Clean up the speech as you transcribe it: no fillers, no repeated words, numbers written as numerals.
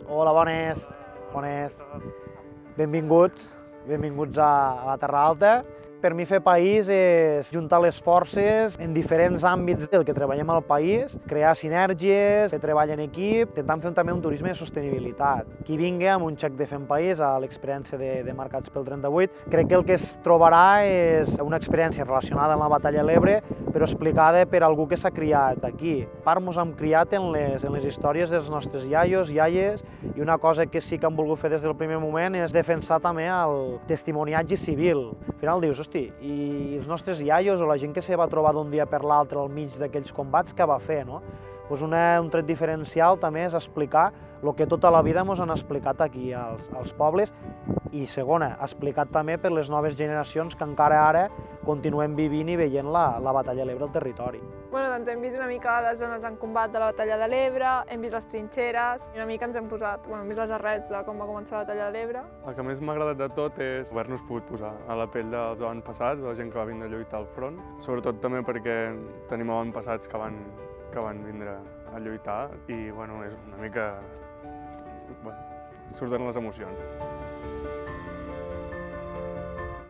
Hola, bones. Bones. Benvinguts a la Terra Alta. Per mi fer país és juntar les forces en diferents àmbits del que treballem al país, crear sinergies, fer treball en equip, intentant fer també un turisme de sostenibilitat. Qui vingui amb un xec de Fem País a l'experiència de Marcats pel 38, crec que el que es trobarà és una experiència relacionada amb la batalla de l'Ebre, però explicada per algú que s'ha criat aquí. A part, mos hem criat en les històries dels nostres iaios, iaies, i una cosa que sí que hem volgut fer des del primer moment és defensar també el testimoniatge civil. Al final dius, hosti, i els nostres iaios o la gent que se va trobar d'un dia per l'altre al mig d'aquells combats, què va fer, no? Pues un tret diferencial també és explicar el que tota la vida ens han explicat aquí als pobles, i segona, explicat també per les noves generacions que encara ara continuem vivint i veient la batalla de l'Ebre al territori. Bueno, doncs hem vist una mica les zones en combat de la batalla de l'Ebre, hem vist les trinxeres, i una mica ens hem posat, hem vist les arrels de com va començar la batalla de l'Ebre. El que més m'ha agradat de tot és haver-nos pogut posar a la pell dels avantpassats, de la gent que va vindre a lluitar al front, sobretot també perquè tenim avantpassats que van vindre a lluitar i, bueno, és una mica... surten les emocions.